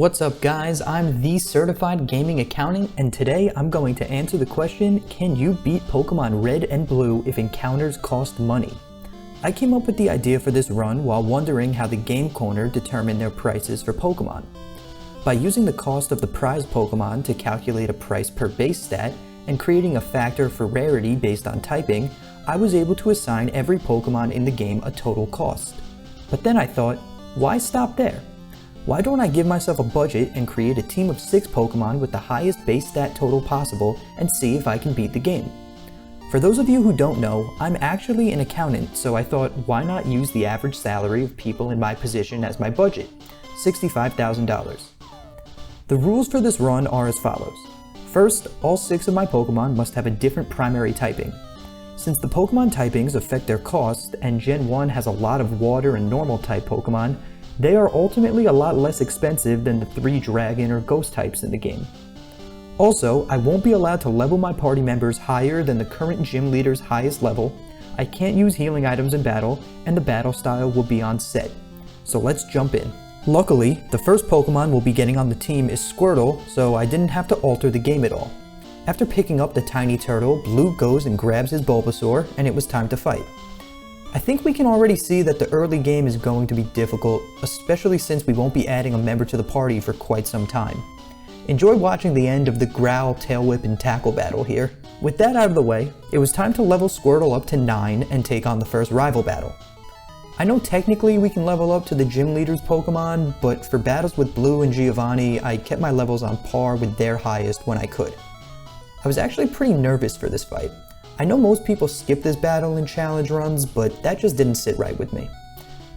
What's up guys, I'm the Certified Gaming Accountant, and today I'm going to answer the question, can you beat Pokemon Red and Blue if encounters cost money? I came up with the idea for this run while wondering how the Game Corner determined their prices for Pokemon. By using the cost of the prize Pokemon to calculate a price per base stat, and creating a factor for rarity based on typing, I was able to assign every Pokemon in the game a total cost. But then I thought, why stop there? Why don't I give myself a budget and create a team of 6 Pokemon with the highest base stat total possible and see if I can beat the game? For those of you who don't know, I'm actually an accountant, so I thought why not use the average salary of people in my position as my budget, $65,000. The rules for this run are as follows. First, all 6 of my Pokemon must have a different primary typing. Since the Pokemon typings affect their cost, and Gen 1 has a lot of water and normal type Pokemon, they are ultimately a lot less expensive than the 3 dragon or ghost types in the game. Also, I won't be allowed to level my party members higher than the current gym leader's highest level, I can't use healing items in battle, and the battle style will be on set. So let's jump in. Luckily, the first Pokemon we'll be getting on the team is Squirtle, so I didn't have to alter the game at all. After picking up the tiny turtle, Blue goes and grabs his Bulbasaur, and it was time to fight. I think we can already see that the early game is going to be difficult, especially since we won't be adding a member to the party for quite some time. Enjoy watching the end of the Growl, Tail Whip, and Tackle battle here. With that out of the way, it was time to level Squirtle up to 9 and take on the first rival battle. I know technically we can level up to the gym leader's Pokemon, but for battles with Blue and Giovanni, I kept my levels on par with their highest when I could. I was actually pretty nervous for this fight. I know most people skip this battle in challenge runs, but that just didn't sit right with me.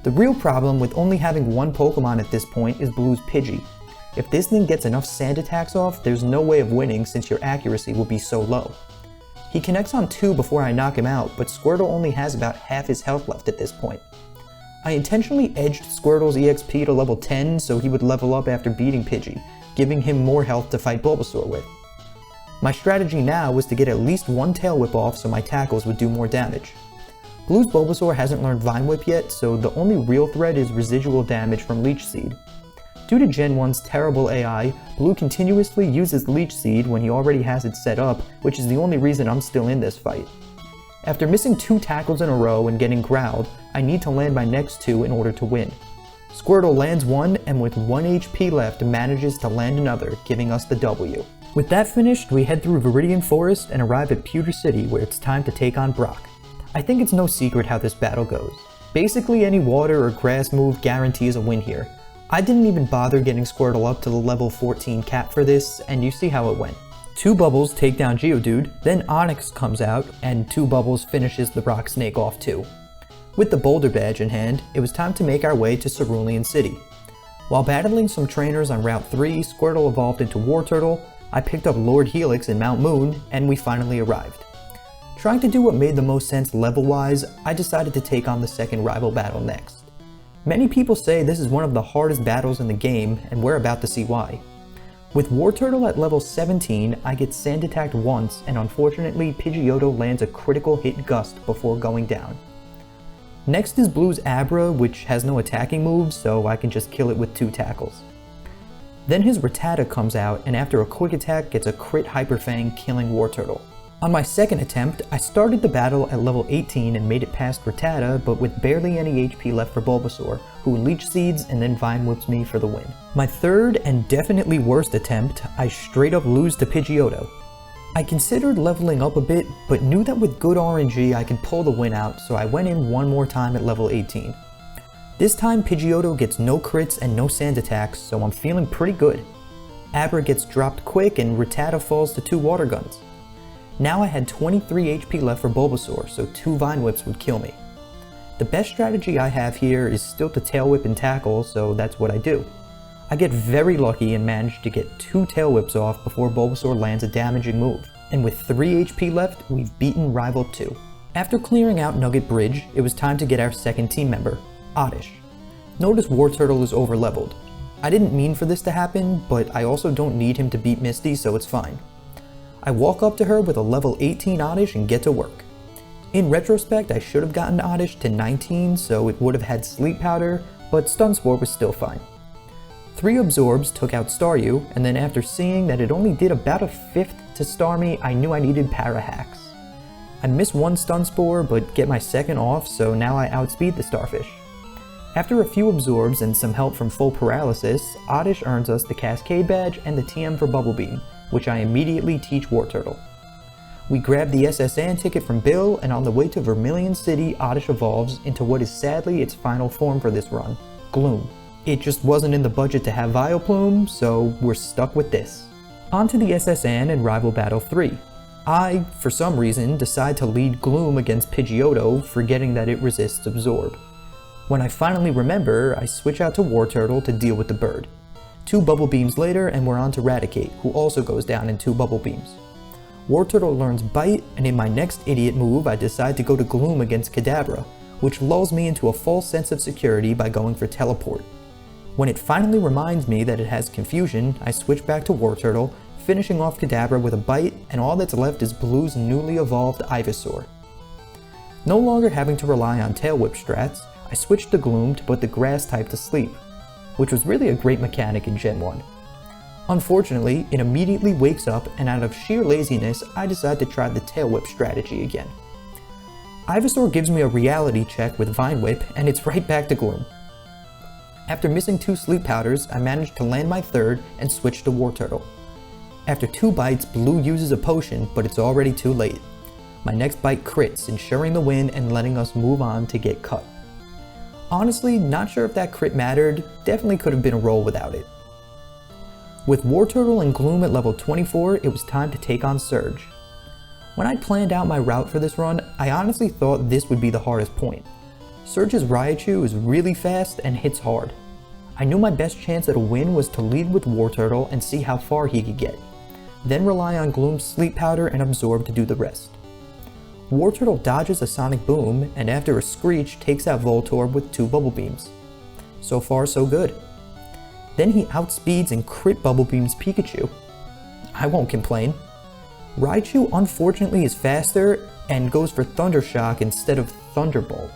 The real problem with only having one Pokemon at this point is Blue's Pidgey. If this thing gets enough sand attacks off, there's no way of winning since your accuracy will be so low. He connects on 2 before I knock him out, but Squirtle only has about half his health left at this point. I intentionally edged Squirtle's EXP to level 10 so he would level up after beating Pidgey, giving him more health to fight Bulbasaur with. My strategy now was to get at least one Tail Whip off so my tackles would do more damage. Blue's Bulbasaur hasn't learned Vine Whip yet, so the only real threat is residual damage from Leech Seed. Due to Gen 1's terrible AI, Blue continuously uses Leech Seed when he already has it set up, which is the only reason I'm still in this fight. After missing 2 tackles in a row and getting growled, I need to land my next 2 in order to win. Squirtle lands 1 and with 1 HP left manages to land another, giving us the W. With that finished, we head through Viridian Forest and arrive at Pewter City where it's time to take on Brock. I think it's no secret how this battle goes. Basically any water or grass move guarantees a win here. I didn't even bother getting Squirtle up to the level 14 cap for this, and you see how it went. 2 Bubbles take down Geodude, then Onix comes out, and 2 Bubbles finishes the Rock Snake off too. With the Boulder Badge in hand, it was time to make our way to Cerulean City. While battling some trainers on Route 3, Squirtle evolved into Wartortle, I picked up Lord Helix in Mount Moon, and we finally arrived. Trying to do what made the most sense level-wise, I decided to take on the second rival battle next. Many people say this is one of the hardest battles in the game, and we're about to see why. With Wartortle at level 17, I get sand attacked once, and unfortunately Pidgeotto lands a critical hit gust before going down. Next is Blue's Abra, which has no attacking moves, so I can just kill it with 2 tackles. Then his Rattata comes out, and after a quick attack gets a crit Hyper Fang, killing Wartortle. On my second attempt, I started the battle at level 18 and made it past Rattata, but with barely any HP left for Bulbasaur, who Leech Seeds and then Vine Whips me for the win. My third and definitely worst attempt, I straight up lose to Pidgeotto. I considered leveling up a bit, but knew that with good RNG I could pull the win out, so I went in one more time at level 18. This time Pidgeotto gets no crits and no sand attacks, so I'm feeling pretty good. Abra gets dropped quick and Rattata falls to 2 water guns. Now I had 23 HP left for Bulbasaur, so 2 Vine Whips would kill me. The best strategy I have here is still to Tail Whip and tackle, so that's what I do. I get very lucky and manage to get 2 Tail Whips off before Bulbasaur lands a damaging move. And with 3 HP left, we've beaten Rival 2. After clearing out Nugget Bridge, it was time to get our second team member, Oddish. Notice Wartortle is overleveled. I didn't mean for this to happen, but I also don't need him to beat Misty, so it's fine. I walk up to her with a level 18 Oddish and get to work. In retrospect, I should have gotten Oddish to 19 so it would have had Sleep Powder, but Stun Spore was still fine. 3 absorbs took out Staryu, and then after seeing that it only did about a fifth to star me, I knew I needed para hacks. I missed 1 stun spore, but get my second off, so now I outspeed the starfish. After a few absorbs and some help from full paralysis, Oddish earns us the Cascade badge and the TM for Bubble Beam, which I immediately teach Wartortle. We grab the SSN ticket from Bill, and on the way to Vermilion City, Oddish evolves into what is sadly its final form for this run, Gloom. It just wasn't in the budget to have Vileplume, so we're stuck with this. On to the SSN and Rival Battle 3. I, for some reason, decide to lead Gloom against Pidgeotto, forgetting that it resists Absorb. When I finally remember, I switch out to Wartortle to deal with the bird. 2 Bubble Beams later, and we're on to Raticate, who also goes down in 2 Bubble Beams. Wartortle learns Bite, and in my next idiot move, I decide to go to Gloom against Kadabra, which lulls me into a false sense of security by going for Teleport. When it finally reminds me that it has Confusion, I switch back to Wartortle, finishing off Kadabra with a Bite, and all that's left is Blue's newly evolved Ivysaur. No longer having to rely on Tail Whip strats, I switched to Gloom to put the Grass type to sleep, which was really a great mechanic in Gen 1. Unfortunately, it immediately wakes up, and out of sheer laziness, I decide to try the Tail Whip strategy again. Ivysaur gives me a reality check with Vine Whip, and it's right back to Gloom. After missing 2 sleep powders, I managed to land my third and switch to Wartortle. After 2 bites, Blue uses a potion, but it's already too late. My next bite crits, ensuring the win and letting us move on to get cut. Honestly, not sure if that crit mattered, definitely could have been a roll without it. With Wartortle and Gloom at level 24, it was time to take on Surge. When I planned out my route for this run, I honestly thought this would be the hardest point. Surge's Raichu is really fast and hits hard. I knew my best chance at a win was to lead with Wartortle and see how far he could get, then rely on Gloom's Sleep Powder and Absorb to do the rest. Wartortle dodges a Sonic Boom, and after a Screech takes out Voltorb with 2 Bubble Beams. So far so good. Then he outspeeds and crit Bubble Beams Pikachu. I won't complain. Raichu unfortunately is faster and goes for Thunder Shock instead of Thunderbolt.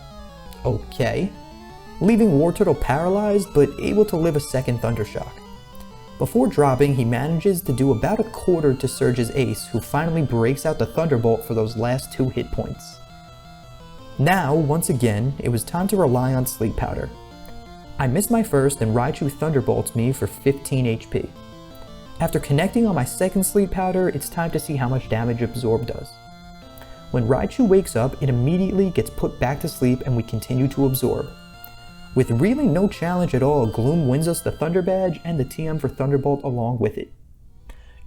Okay. Leaving Wartortle paralyzed but able to live a second Thunder Shock. Before dropping, he manages to do about a quarter to Surge's ace, who finally breaks out the Thunderbolt for those last 2 hit points. Now, once again, it was time to rely on Sleep Powder. I miss my first and Raichu Thunderbolts me for 15 HP. After connecting on my second Sleep Powder, it's time to see how much damage Absorb does. When Raichu wakes up, it immediately gets put back to sleep and we continue to absorb. With really no challenge at all, Gloom wins us the Thunder Badge and the TM for Thunderbolt along with it.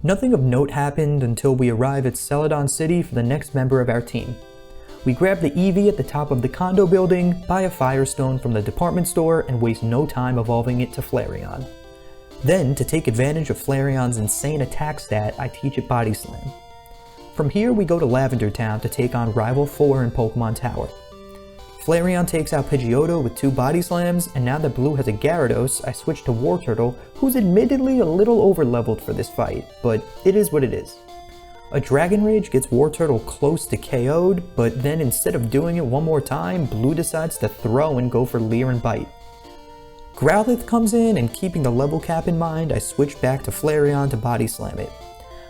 Nothing of note happened until we arrive at Celadon City for the next member of our team. We grab the Eevee at the top of the condo building, buy a Firestone from the department store, and waste no time evolving it to Flareon. Then, to take advantage of Flareon's insane attack stat, I teach it Body Slam. From here we go to Lavender Town to take on Rival 4 in Pokemon Tower. Flareon takes out Pidgeotto with 2 Body Slams, and now that Blue has a Gyarados, I switch to Wartortle, who's admittedly a little over-leveled for this fight, but it is what it is. A Dragon Rage gets Wartortle close to KO'd, but then instead of doing it one more time, Blue decides to throw and go for Leer and Bite. Growlithe comes in, and keeping the level cap in mind, I switch back to Flareon to Body Slam it.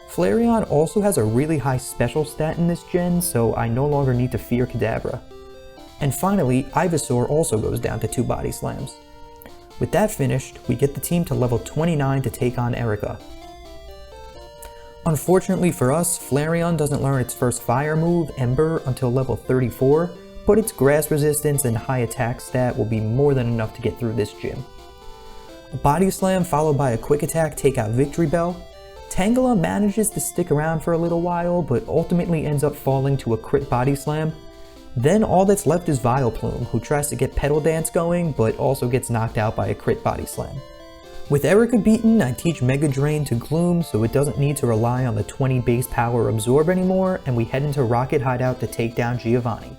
Flareon also has a really high special stat in this gen, so I no longer need to fear Kadabra. And finally, Ivysaur also goes down to 2 Body Slams. With that finished, we get the team to level 29 to take on Erica. Unfortunately for us, Flareon doesn't learn its first fire move, Ember, until level 34, but its grass resistance and high attack stat will be more than enough to get through this gym. A Body Slam followed by a quick attack take out Victory Bell. Tangela manages to stick around for a little while, but ultimately ends up falling to a crit Body Slam. Then all that's left is Vileplume, who tries to get Petal Dance going, but also gets knocked out by a crit Body Slam. With Erica beaten, I teach Mega Drain to Gloom so it doesn't need to rely on the 20 base power Absorb anymore, and we head into Rocket Hideout to take down Giovanni.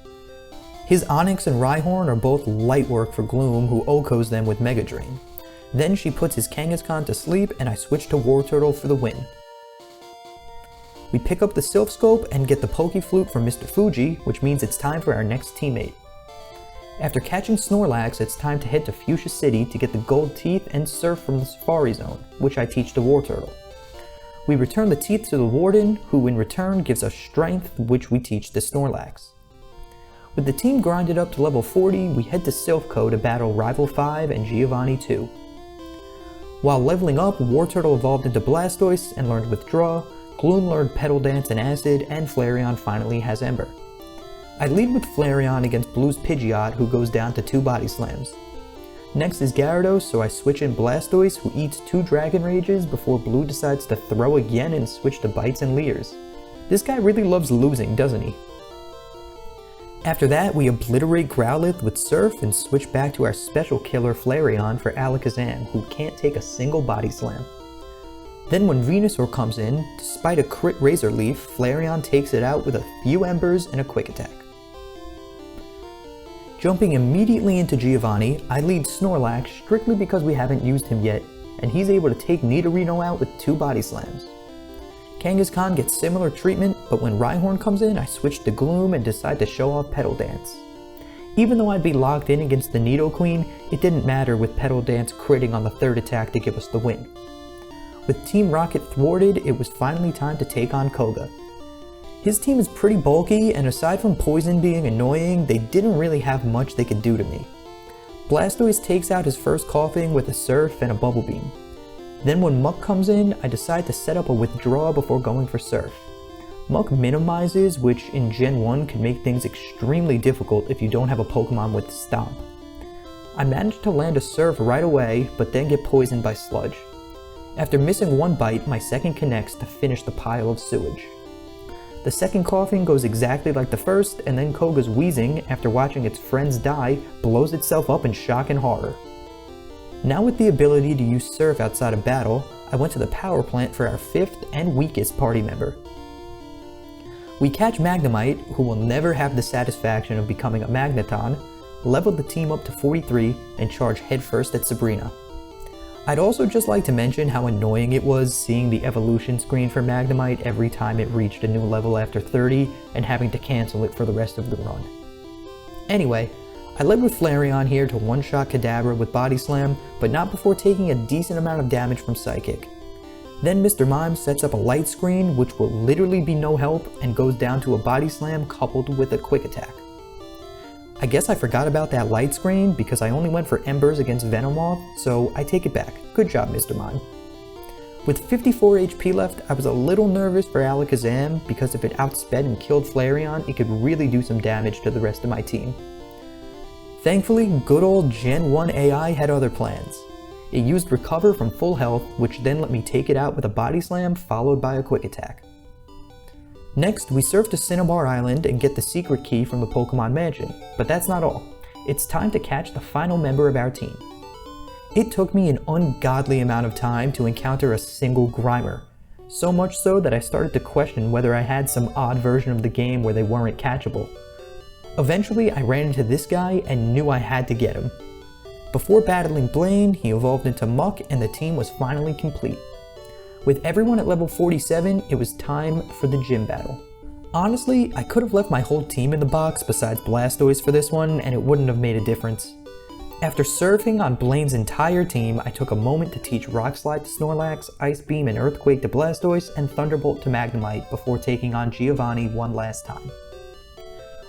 His Onix and Rhyhorn are both light work for Gloom, who OHKOs them with Mega Drain. Then she puts his Kangaskhan to sleep, and I switch to Wartortle for the win. We pick up the Silph Scope and get the Poke Flute from Mr. Fuji, which means it's time for our next teammate. After catching Snorlax, it's time to head to Fuchsia City to get the gold teeth and surf from the Safari Zone, which I teach the Wartortle. We return the teeth to the Warden, who in return gives us strength, which we teach the Snorlax. With the team grinded up to level 40, we head to Silphco to battle Rival 5 and Giovanni 2. While leveling up, Wartortle evolved into Blastoise and learned Withdraw, Gloom learned Petal Dance and Acid, and Flareon finally has Ember. I lead with Flareon against Blue's Pidgeot, who goes down to 2 Body Slams. Next is Gyarados, so I switch in Blastoise, who eats 2 Dragon Rages before Blue decides to throw again and switch to Bites and Leers. This guy really loves losing, doesn't he? After that, we obliterate Growlithe with Surf and switch back to our special killer Flareon for Alakazam, who can't take a single Body Slam. Then when Venusaur comes in, despite a crit Razor Leaf, Flareon takes it out with a few Embers and a Quick Attack. Jumping immediately into Giovanni, I lead Snorlax strictly because we haven't used him yet, and he's able to take Nidorino out with 2 Body Slams. Kangaskhan gets similar treatment, but when Rhyhorn comes in, I switch to Gloom and decide to show off Petal Dance. Even though I'd be locked in against the Nidoqueen, it didn't matter with Petal Dance critting on the 3rd attack to give us the win. With Team Rocket thwarted, it was finally time to take on Koga. His team is pretty bulky, and aside from Poison being annoying, they didn't really have much they could do to me. Blastoise takes out his first Koffing with a Surf and a Bubble Beam. Then when Muck comes in, I decide to set up a Withdraw before going for Surf. Muck minimizes, which in Gen 1 can make things extremely difficult if you don't have a Pokemon with Stomp. I managed to land a Surf right away, but then get poisoned by Sludge. After missing 1 bite, my second connects to finish the pile of sewage. The second Koffing goes exactly like the first, and then Koga's wheezing, after watching its friends die, blows itself up in shock and horror. Now with the ability to use Surf outside of battle, I went to the power plant for our 5th and weakest party member. We catch Magnemite, who will never have the satisfaction of becoming a Magneton, leveled the team up to 43, and charge headfirst at Sabrina. I'd also just like to mention how annoying it was seeing the evolution screen for Magnemite every time it reached a new level after 30 and having to cancel it for the rest of the run. Anyway, I led with Flareon here to one-shot Kadabra with Body Slam, but not before taking a decent amount of damage from Psychic. Then Mr. Mime sets up a light screen, which will literally be no help, and goes down to a Body Slam coupled with a Quick Attack. I guess I forgot about that light screen because I only went for Embers against Venomoth, so I take it back. Good job, Mr. Mime. With 54 HP left, I was a little nervous for Alakazam because if it outsped and killed Flareon, it could really do some damage to the rest of my team. Thankfully, good old Gen 1 AI had other plans. It used Recover from full health, which then let me take it out with a Body Slam followed by a Quick Attack. Next, we surf to Cinnabar Island and get the secret key from the Pokemon Mansion, but that's not all. It's time to catch the final member of our team. It took me an ungodly amount of time to encounter a single Grimer, so much so that I started to question whether I had some odd version of the game where they weren't catchable. Eventually, I ran into this guy and knew I had to get him. Before battling Blaine, he evolved into Muck and the team was finally complete. With everyone at level 47, it was time for the gym battle. Honestly, I could have left my whole team in the box besides Blastoise for this one and it wouldn't have made a difference. After surfing on Blaine's entire team, I took a moment to teach Rock Slide to Snorlax, Ice Beam and Earthquake to Blastoise, and Thunderbolt to Magnemite before taking on Giovanni one last time.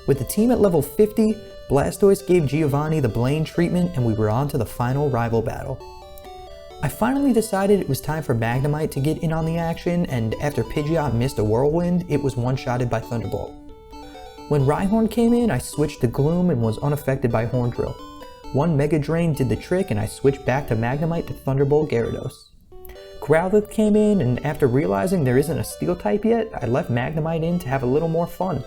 With the team at level 50, Blastoise gave Giovanni the Blaine treatment and we were on to the final rival battle. I finally decided it was time for Magnemite to get in on the action, and after Pidgeot missed a Whirlwind, it was one-shotted by Thunderbolt. When Rhyhorn came in, I switched to Gloom and was unaffected by Horn Drill. One Mega Drain did the trick and I switched back to Magnemite to Thunderbolt Gyarados. Growlithe came in, and after realizing there isn't a Steel type yet, I left Magnemite in to have a little more fun.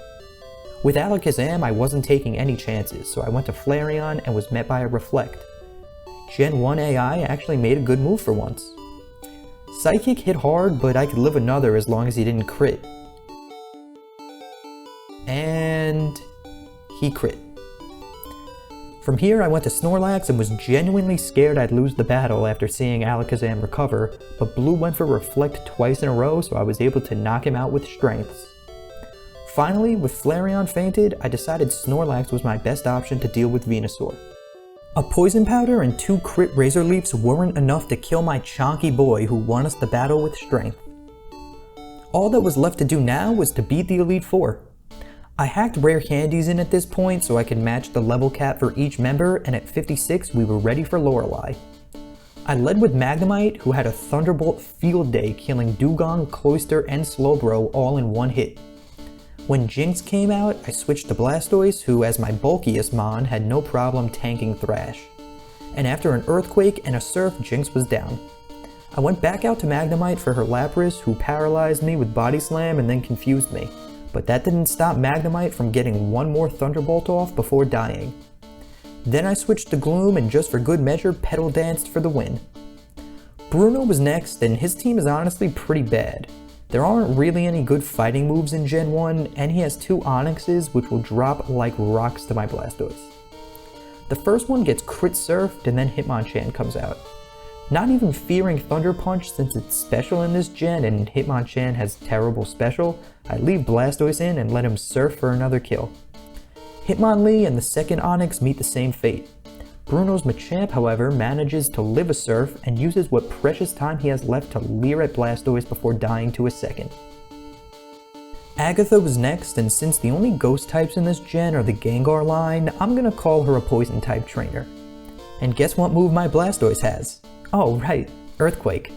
With Alakazam, I wasn't taking any chances, so I went to Flareon and was met by a Reflect. Gen 1 AI actually made a good move for once. Psychic hit hard, but I could live another as long as he didn't crit. And he crit. From here, I went to Snorlax and was genuinely scared I'd lose the battle after seeing Alakazam recover, but Blue went for Reflect twice in a row, so I was able to knock him out with Strengths. Finally, with Flareon fainted, I decided Snorlax was my best option to deal with Venusaur. A Poison Powder and 2 crit Razor Leafs weren't enough to kill my chonky boy who won us the battle with strength. All that was left to do now was to beat the Elite Four. I hacked rare candies in at this point so I could match the level cap for each member, and at 56 we were ready for Lorelei. I led with Magnemite, who had a Thunderbolt field day killing Dugong, Cloyster, and Slowbro all in one hit. When Jinx came out, I switched to Blastoise, who as my bulkiest mon had no problem tanking Thrash. And after an Earthquake and a Surf, Jinx was down. I went back out to Magnemite for her Lapras, who paralyzed me with Body Slam and then confused me, but that didn't stop Magnemite from getting one more Thunderbolt off before dying. Then I switched to Gloom and just for good measure Petal Danced for the win. Bruno was next, and his team is honestly pretty bad. There aren't really any good fighting moves in Gen 1, and he has 2 Onyxes which will drop like rocks to my Blastoise. The first one gets crit surfed and then Hitmonchan comes out. Not even fearing Thunder Punch since it's special in this gen and Hitmonchan has terrible special, I leave Blastoise in and let him surf for another kill. Hitmonlee and the second Onix meet the same fate. Bruno's Machamp, however, manages to live a surf and uses what precious time he has left to leer at Blastoise before dying to a second. Agatha was next, and since the only ghost types in this gen are the Gengar line, I'm gonna call her a poison type trainer. And guess what move my Blastoise has? Oh right, Earthquake.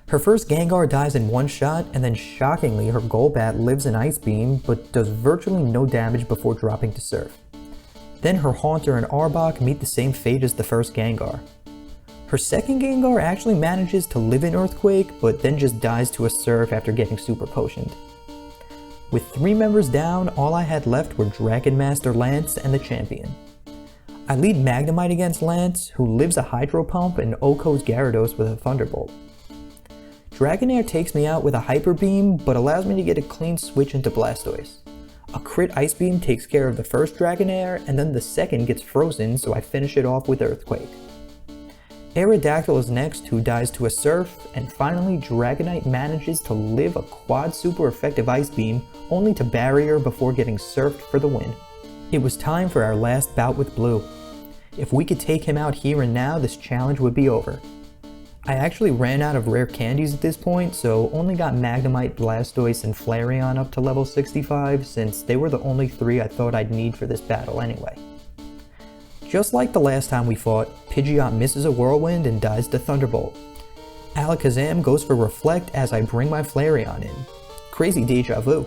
Her first Gengar dies in one shot, and then shockingly her Golbat lives in Ice Beam, but does virtually no damage before dropping to Surf. Then her Haunter and Arbok meet the same fate as the first Gengar. Her second Gengar actually manages to live in Earthquake, but then just dies to a Surf after getting Super Potioned. With 3 members down, all I had left were Dragon Master Lance and the Champion. I lead Magnemite against Lance, who lives a Hydro Pump and OHKOs Gyarados with a Thunderbolt. Dragonair takes me out with a Hyper Beam, but allows me to get a clean switch into Blastoise. A crit Ice Beam takes care of the first Dragonair, and then the second gets frozen, so I finish it off with Earthquake. Aerodactyl is next, who dies to a Surf, and finally Dragonite manages to live a quad super effective Ice Beam, only to Barrier before getting surfed for the win. It was time for our last bout with Blue. If we could take him out here and now, this challenge would be over. I actually ran out of rare candies at this point, so only got Magnemite, Blastoise, and Flareon up to level 65, since they were the only 3 I thought I'd need for this battle anyway. Just like the last time we fought, Pidgeot misses a Whirlwind and dies to Thunderbolt. Alakazam goes for Reflect as I bring my Flareon in. Crazy deja vu.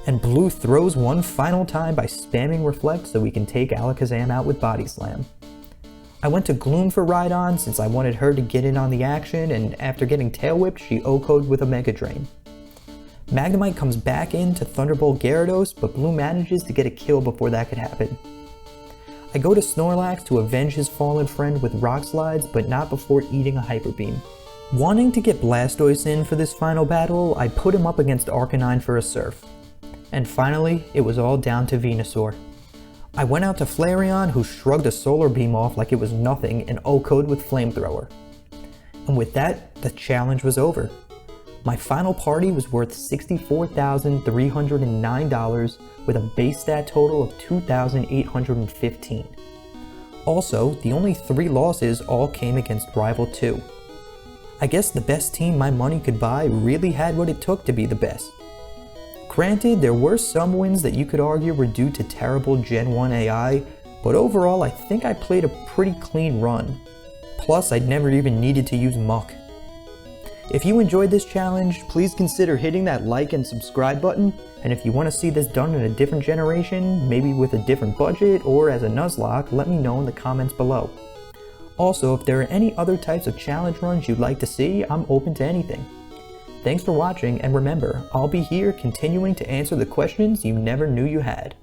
And Blue throws one final time by spamming Reflect so we can take Alakazam out with Body Slam. I went to Gloom for Rhydon since I wanted her to get in on the action, and after getting Tail Whipped, she OHKO'd with a Mega Drain. Magnemite comes back in to Thunderbolt Gyarados, but Blue manages to get a kill before that could happen. I go to Snorlax to avenge his fallen friend with Rock Slides, but not before eating a Hyper Beam. Wanting to get Blastoise in for this final battle, I put him up against Arcanine for a Surf. And finally, it was all down to Venusaur. I went out to Flareon, who shrugged a Solar Beam off like it was nothing and OHKO'd with Flamethrower. And with that, the challenge was over. My final party was worth $64,309 with a base stat total of 2,815. Also, the only 3 losses all came against Rival 2. I guess the best team my money could buy really had what it took to be the best. Granted, there were some wins that you could argue were due to terrible Gen 1 AI, but overall I think I played a pretty clean run. Plus, I'd never even needed to use Muck. If you enjoyed this challenge, please consider hitting that like and subscribe button, and if you want to see this done in a different generation, maybe with a different budget or as a Nuzlocke, let me know in the comments below. Also, if there are any other types of challenge runs you'd like to see, I'm open to anything. Thanks for watching, and remember, I'll be here continuing to answer the questions you never knew you had.